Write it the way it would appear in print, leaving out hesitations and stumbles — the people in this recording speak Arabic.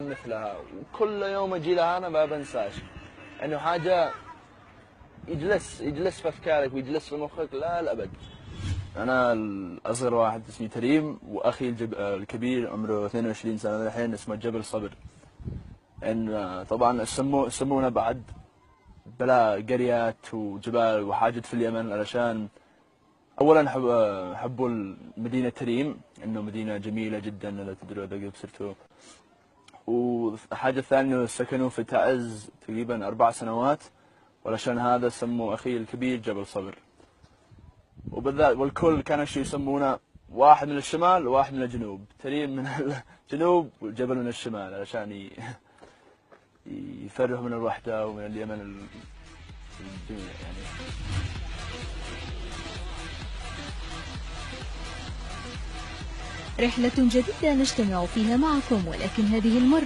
مثلها، وكل يوم اجي لها انا ما بنساش انه حاجه يجلس في افكارك ويجلس في مخك لا الابد. انا الاصغر واحد اسمي تريم، واخي الكبير عمره 22 سنه الحين اسمه جبل صبر. ان طبعا سمونا بعد بلا قريات وجبال وحاجات في اليمن، علشان اولا حبوا مدينه تريم، انه مدينه جميله جدا اذا تدروا اذا سرتوا. وحاجة ثانية سكنوا في تعز تقريبا 4 سنوات، وعلشان هذا سموا أخي الكبير جبل صبر. وبالذات والكل كانوا يسمونه واحد من الشمال وواحد من الجنوب، تريم من الجنوب والجبل من الشمال، علشان يفرغ من الوحدة ومن اليمن الجميع يعني. رحلة جديدة نجتمع فيها معكم، ولكن هذه المرة